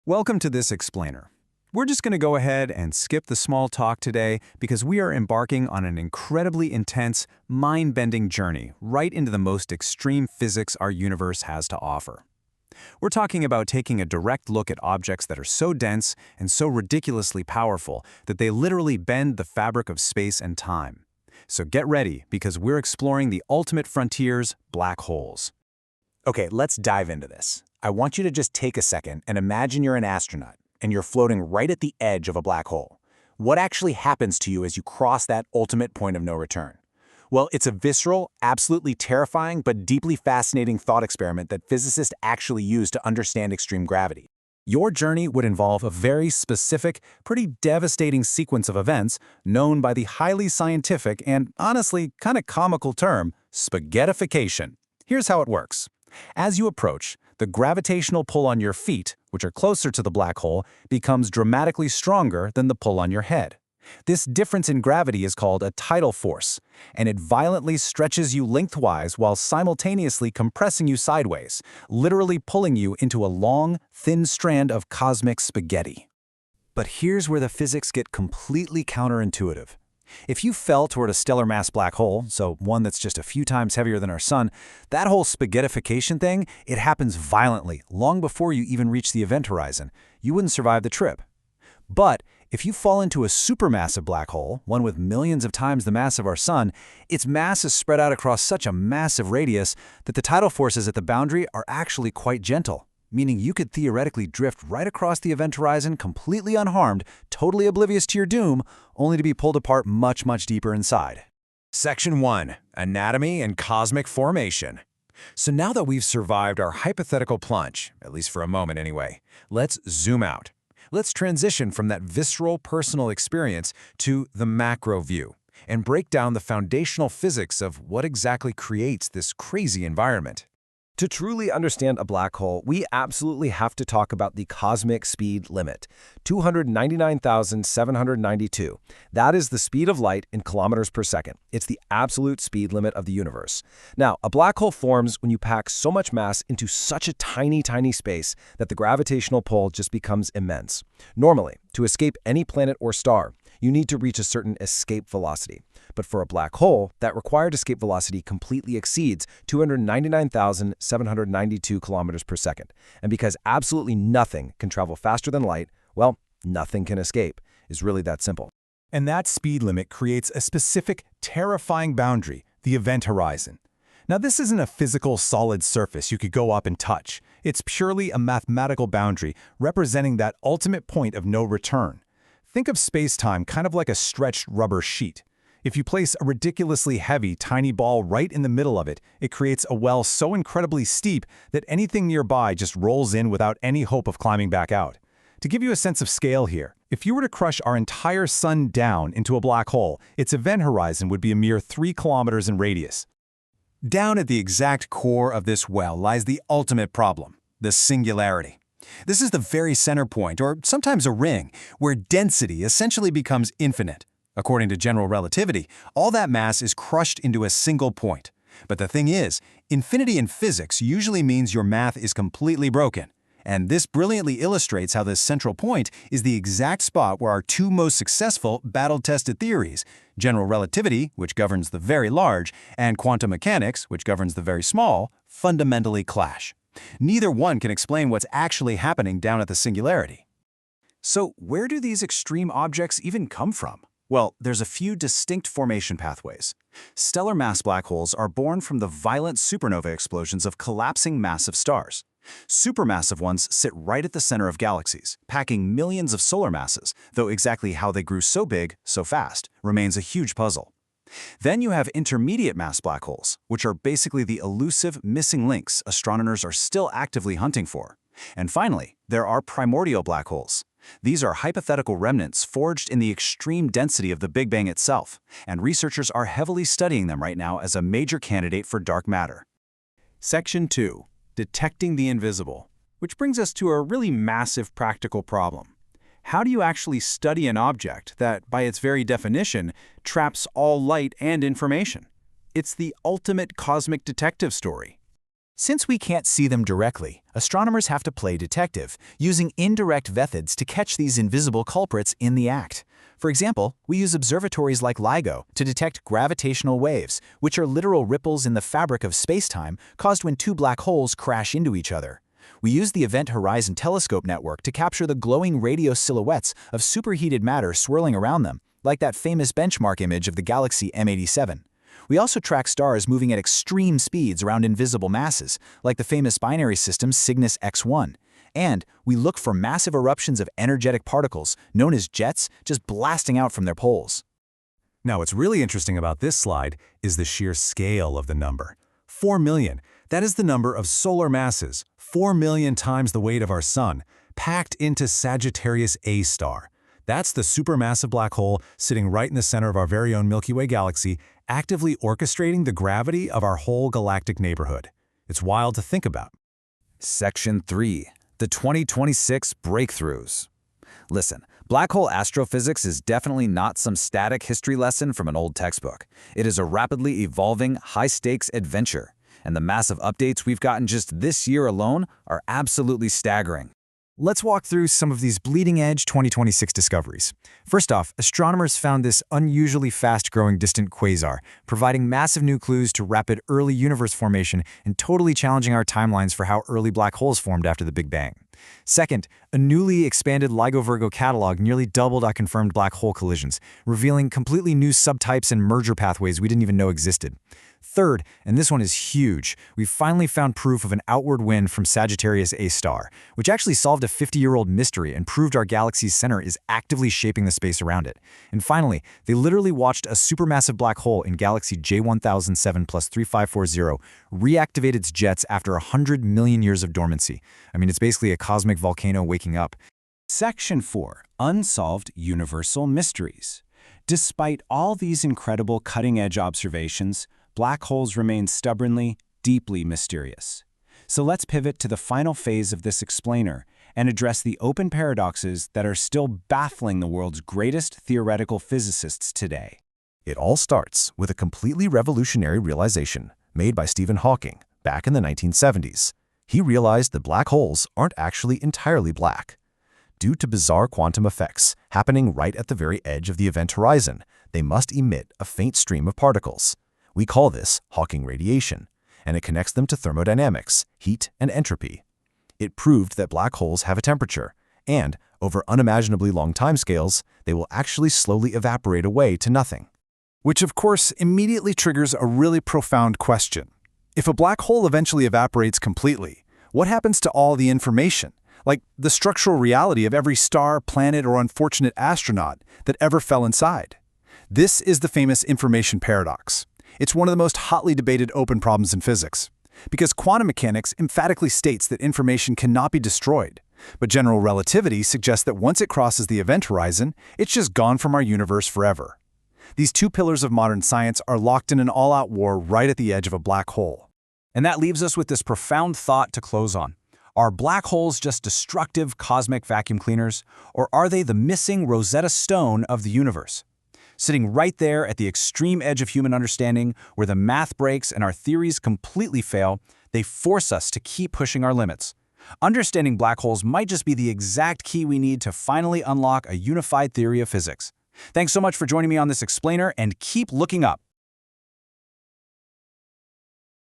Welcome to this explainer. We're just going to go ahead and skip the small talk today because we are embarking on an incredibly intense, mind-bending journey right into the most extreme physics our universe has to offer. We're talking about taking a direct look at objects that are so dense and so ridiculously powerful that they literally bend the fabric of space and time. So get ready because we're exploring the ultimate frontiers, black holes. Okay, let's dive into this. I want you to just take a second and imagine you're an astronaut and you're floating right at the edge of a black hole. What actually happens to you as you cross that ultimate point of no return? Well, it's a visceral, absolutely terrifying, but deeply fascinating thought experiment that physicists actually use to understand extreme gravity. Your journey would involve a very specific, pretty devastating sequence of events known by the highly scientific and honestly kind of comical term, spaghettification. Here's how it works. As you approach, the gravitational pull on your feet, which are closer to the black hole, becomes dramatically stronger than the pull on your head. This difference in gravity is called a tidal force, and it violently stretches you lengthwise while simultaneously compressing you sideways, literally pulling you into a long, thin strand of cosmic spaghetti. But here's where the physics get completely counterintuitive. If you fell toward a stellar mass black hole, so one that's just a few times heavier than our sun, that whole spaghettification thing, it happens violently, long before you even reach the event horizon. You wouldn't survive the trip. But if you fall into a supermassive black hole, one with millions of times the mass of our sun, its mass is spread out across such a massive radius that the tidal forces at the boundary are actually quite gentle, meaning you could theoretically drift right across the event horizon completely unharmed, totally oblivious to your doom, only to be pulled apart much, much deeper inside. Section 1. Anatomy and Cosmic Formation. So now that we've survived our hypothetical plunge, at least for a moment anyway, let's zoom out. Let's transition from that visceral personal experience to the macro view and break down the foundational physics of what exactly creates this crazy environment. To truly understand a black hole, we absolutely have to talk about the cosmic speed limit, 299,792. That is the speed of light in kilometers per second. It's the absolute speed limit of the universe. Now, a black hole forms when you pack so much mass into such a tiny, tiny space that the gravitational pull just becomes immense. Normally, to escape any planet or star, you need to reach a certain escape velocity. But for a black hole, that required escape velocity completely exceeds 299,792 kilometers per second. And because absolutely nothing can travel faster than light, well, nothing can escape. It's really that simple. And that speed limit creates a specific, terrifying boundary, the event horizon. Now, this isn't a physical, solid surface you could go up and touch. It's purely a mathematical boundary representing that ultimate point of no return. Think of space-time kind of like a stretched rubber sheet. If you place a ridiculously heavy, tiny ball right in the middle of it, it creates a well so incredibly steep that anything nearby just rolls in without any hope of climbing back out. To give you a sense of scale here, if you were to crush our entire sun down into a black hole, its event horizon would be a mere 3 kilometers in radius. Down at the exact core of this well lies the ultimate problem, the singularity. This is the very center point, or sometimes a ring, where density essentially becomes infinite. According to general relativity, all that mass is crushed into a single point. But the thing is, infinity in physics usually means your math is completely broken. And this brilliantly illustrates how this central point is the exact spot where our two most successful battle-tested theories, general relativity, which governs the very large, and quantum mechanics, which governs the very small, fundamentally clash. Neither one can explain what's actually happening down at the singularity. So where do these extreme objects even come from? Well, there's a few distinct formation pathways. Stellar mass black holes are born from the violent supernova explosions of collapsing massive stars. Supermassive ones sit right at the center of galaxies, packing millions of solar masses, though exactly how they grew so big, so fast, remains a huge puzzle. Then you have intermediate mass black holes, which are basically the elusive missing links astronomers are still actively hunting for. And finally, there are primordial black holes. These are hypothetical remnants forged in the extreme density of the Big Bang itself, and researchers are heavily studying them right now as a major candidate for dark matter. Section 2. Detecting the invisible, which brings us to a really massive practical problem. How do you actually study an object that, by its very definition, traps all light and information? It's the ultimate cosmic detective story. Since we can't see them directly, astronomers have to play detective, using indirect methods to catch these invisible culprits in the act. For example, we use observatories like LIGO to detect gravitational waves, which are literal ripples in the fabric of spacetime caused when two black holes crash into each other. We use the Event Horizon Telescope network to capture the glowing radio silhouettes of superheated matter swirling around them, like that famous benchmark image of the galaxy M87. We also track stars moving at extreme speeds around invisible masses, like the famous binary system Cygnus X1. And we look for massive eruptions of energetic particles, known as jets, just blasting out from their poles. Now, what's really interesting about this slide is the sheer scale of the number. 4 million. That is the number of solar masses, 4 million times the weight of our Sun, packed into Sagittarius A star. That's the supermassive black hole sitting right in the center of our very own Milky Way galaxy, actively orchestrating the gravity of our whole galactic neighborhood. It's wild to think about. Section 3. The 2026 Breakthroughs. Listen, black hole astrophysics is definitely not some static history lesson from an old textbook. It is a rapidly evolving, high-stakes adventure. And the massive updates we've gotten just this year alone are absolutely staggering. Let's walk through some of these bleeding-edge 2026 discoveries. First off, astronomers found this unusually fast-growing distant quasar, providing massive new clues to rapid early universe formation and totally challenging our timelines for how early black holes formed after the Big Bang. Second, a newly expanded LIGO-Virgo catalog nearly doubled our confirmed black hole collisions, revealing completely new subtypes and merger pathways we didn't even know existed. Third, and this one is huge, we finally found proof of an outward wind from Sagittarius A star, which actually solved a 50-year-old mystery and proved our galaxy's center is actively shaping the space around it. And finally, they literally watched a supermassive black hole in galaxy J1007 plus 3540 reactivate its jets after 100 million years of dormancy. I mean, it's basically a cosmic volcano waking up. Section 4. Unsolved Universal Mysteries. Despite all these incredible cutting-edge observations, black holes remain stubbornly, deeply mysterious. So let's pivot to the final phase of this explainer and address the open paradoxes that are still baffling the world's greatest theoretical physicists today. It all starts with a completely revolutionary realization made by Stephen Hawking back in the 1970s. He realized that black holes aren't actually entirely black. Due to bizarre quantum effects happening right at the very edge of the event horizon, they must emit a faint stream of particles. We call this Hawking radiation, and it connects them to thermodynamics, heat, and entropy. It proved that black holes have a temperature, and, over unimaginably long timescales, they will actually slowly evaporate away to nothing. Which, of course, immediately triggers a really profound question. If a black hole eventually evaporates completely, what happens to all the information, like the structural reality of every star, planet, or unfortunate astronaut that ever fell inside? This is the famous information paradox. It's one of the most hotly debated open problems in physics, because quantum mechanics emphatically states that information cannot be destroyed, but general relativity suggests that once it crosses the event horizon, it's just gone from our universe forever. These two pillars of modern science are locked in an all-out war right at the edge of a black hole. And that leaves us with this profound thought to close on. Are black holes just destructive cosmic vacuum cleaners, or are they the missing Rosetta Stone of the universe? Sitting right there at the extreme edge of human understanding, where the math breaks and our theories completely fail, they force us to keep pushing our limits. Understanding black holes might just be the exact key we need to finally unlock a unified theory of physics. Thanks so much for joining me on this explainer, and keep looking up.